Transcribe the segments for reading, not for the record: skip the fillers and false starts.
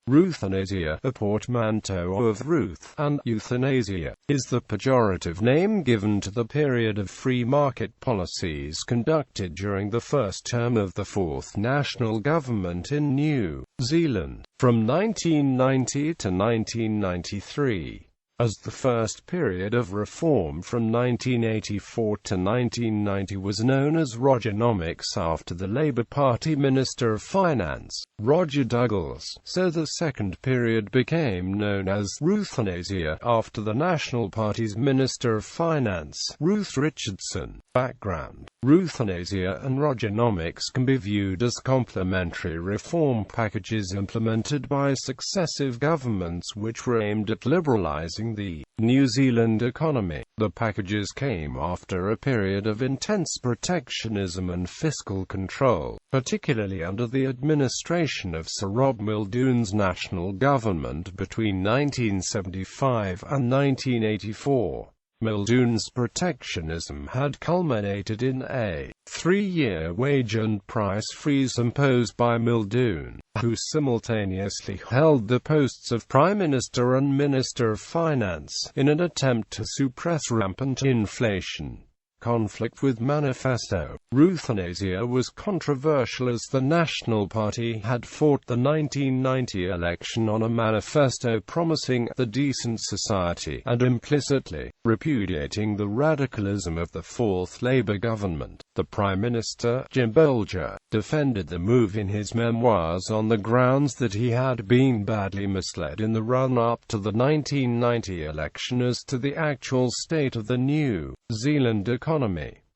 Ruthanasia, a portmanteau of Ruth and euthanasia, is the pejorative name given to the period of free market policies conducted during the first term of the fourth national government in New Zealand, from 1990 to 1993. As the first period of reform from 1984 to 1990 was known as Rogernomics after the Labour Party Minister of Finance, Roger Douglas, so the second period became known as Ruthanasia after the National Party's Minister of Finance, Ruth Richardson. Background: Ruthanasia and Rogernomics can be viewed as complementary reform packages implemented by successive governments which were aimed at liberalising the New Zealand economy. The packages came after a period of intense protectionism and fiscal control, particularly under the administration of Sir Rob Muldoon's national government between 1975 and 1984. Muldoon's protectionism had culminated in a three-year wage and price freeze imposed by Muldoon, who simultaneously held the posts of Prime Minister and Minister of Finance, in an attempt to suppress rampant inflation. Conflict with manifesto. Ruthanasia was controversial as the National Party had fought the 1990 election on a manifesto promising the decent society, and implicitly repudiating the radicalism of the fourth Labour government. The Prime Minister, Jim Bolger, defended the move in his memoirs on the grounds that he had been badly misled in the run-up to the 1990 election as to the actual state of the New Zealand economy.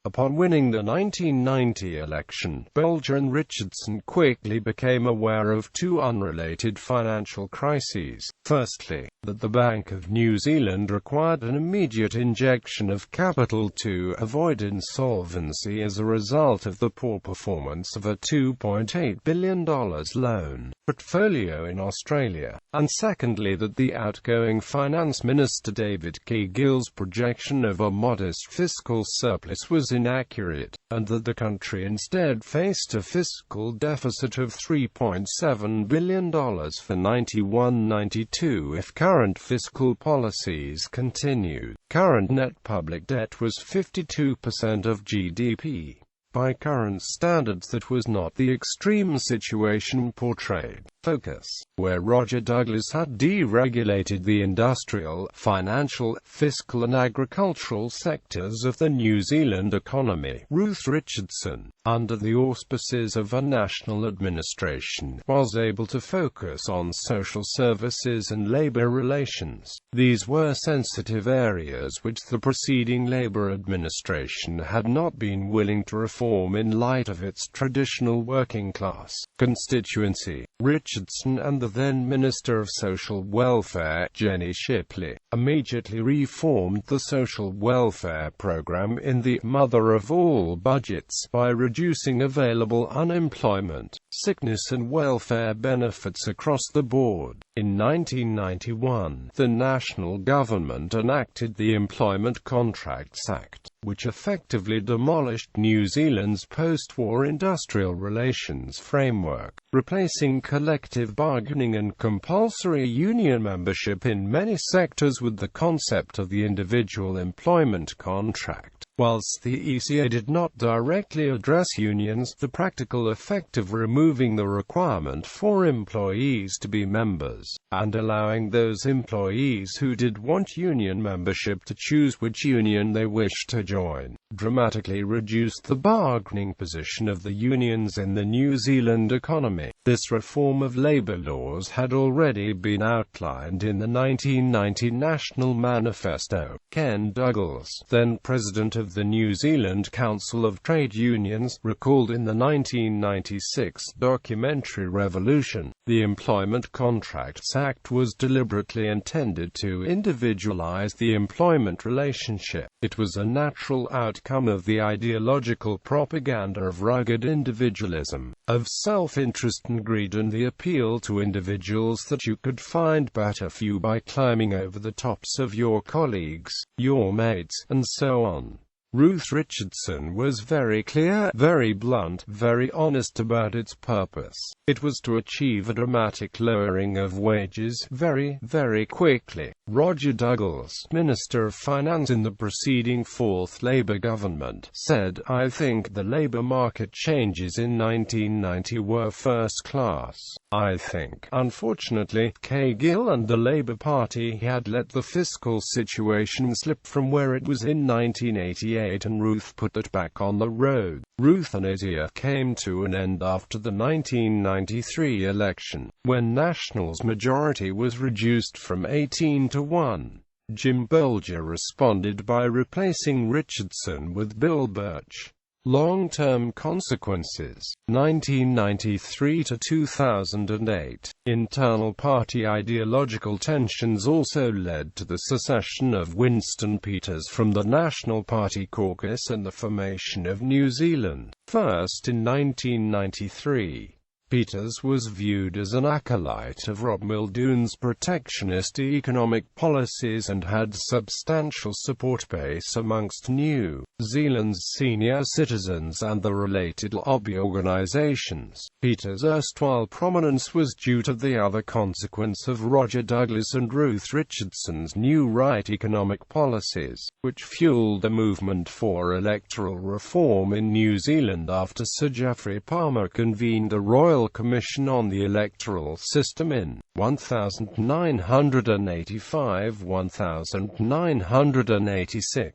Upon winning the 1990 election, Bolger and Richardson quickly became aware of two unrelated financial crises. Firstly, that the Bank of New Zealand required an immediate injection of capital to avoid insolvency as a result of the poor performance of a $2.8 billion loan portfolio in Australia, and secondly that the outgoing Finance Minister David Keogill's projection of a modest fiscal surplus was inaccurate, and that the country instead faced a fiscal deficit of $3.7 billion for 91-92 if current fiscal policies continued. Current net public debt was 52% of GDP. By current standards, that was not the extreme situation portrayed. Focus: where Roger Douglas had deregulated the industrial, financial, fiscal and agricultural sectors of the New Zealand economy, Ruth Richardson, under the auspices of a national administration, was able to focus on social services and labour relations. These were sensitive areas which the preceding Labour administration had not been willing to reform in light of its traditional working-class constituency. Richardson and the then Minister of Social Welfare, Jenny Shipley, immediately reformed the social welfare program in the mother of all budgets by reducing available unemployment, sickness and welfare benefits across the board. In 1991, the national government enacted the Employment Contracts Act, which effectively demolished New Zealand's post-war industrial relations framework, replacing collective bargaining and compulsory union membership in many sectors with the concept of the individual employment contract. Whilst the ECA did not directly address unions, the practical effect of removing the requirement for employees to be members, and allowing those employees who did want union membership to choose which union they wished to join, dramatically reduced the bargaining position of the unions in the New Zealand economy. This reform of labour laws had already been outlined in the 1990 National Manifesto. Ken Douglas, then president of the New Zealand Council of Trade Unions, recalled in the 1996 documentary Revolution, the Employment Contracts Act was deliberately intended to individualize the employment relationship. It was a natural outcome of the ideological propaganda of rugged individualism, of self-interest and greed, and the appeal to individuals that you could find better for you by climbing over the tops of your colleagues, your mates, and so on. Ruth Richardson was very clear, very blunt, very honest about its purpose. It was to achieve a dramatic lowering of wages very, very quickly. Roger Douglas, Minister of Finance in the preceding fourth Labour government, said, "I think the labour market changes in 1990 were first class. I think, unfortunately, Gill and the Labour Party had let the fiscal situation slip from where it was in 1988, and Ruth put it back on the road." Ruthanasia came to an end after the 1993 election, when National's majority was reduced from 18 to 1. Jim Bolger responded by replacing Richardson with Bill Birch. Long-term consequences, 1993 to 2008. Internal party ideological tensions also led to the secession of Winston Peters from the National Party caucus and the formation of New Zealand First in 1993. Peters was viewed as an acolyte of Rob Muldoon's protectionist economic policies and had substantial support base amongst New Zealand's senior citizens and the related lobby organisations. Peters' erstwhile prominence was due to the other consequence of Roger Douglas and Ruth Richardson's New Right economic policies, which fueled the movement for electoral reform in New Zealand after Sir Geoffrey Palmer convened the Royal Commission on the Electoral System in 1985–1986.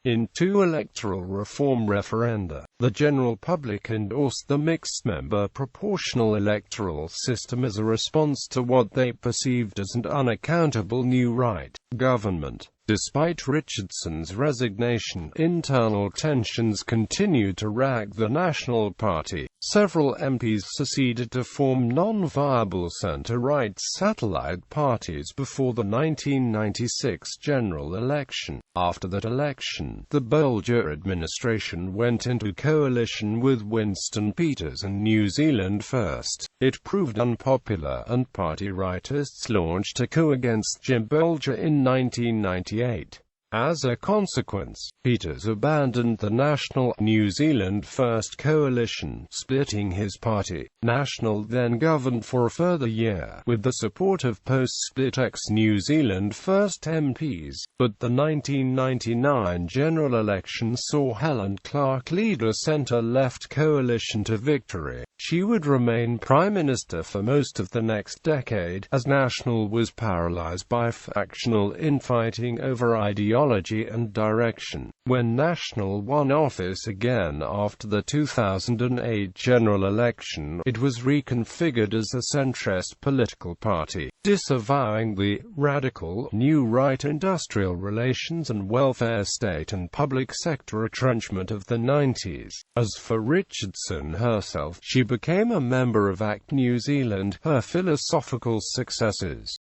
In two electoral reform referenda, the general public endorsed the mixed-member proportional electoral system as a response to what they perceived as an unaccountable new right government. Despite Richardson's resignation, internal tensions continued to rack the National Party. Several MPs seceded to form non-viable centre-right satellite parties before the 1996 general election. After that election, the Bolger administration went into coalition with Winston Peters and New Zealand First. It proved unpopular, and party rightists launched a coup against Jim Bolger in 1998. As a consequence, Peters abandoned the National New Zealand First coalition, splitting his party. National then governed for a further year, with the support of post-split ex-New Zealand First MPs, but the 1999 general election saw Helen Clark lead a centre-left coalition to victory. She would remain Prime Minister for most of the next decade, as National was paralysed by factional infighting over ideology and direction. When National won office again after the 2008 general election, it was reconfigured as a centrist political party, disavowing the radical New Right industrial relations and welfare state and public sector retrenchment of the 90s. As for Richardson herself, she became a member of ACT New Zealand. Her philosophical successors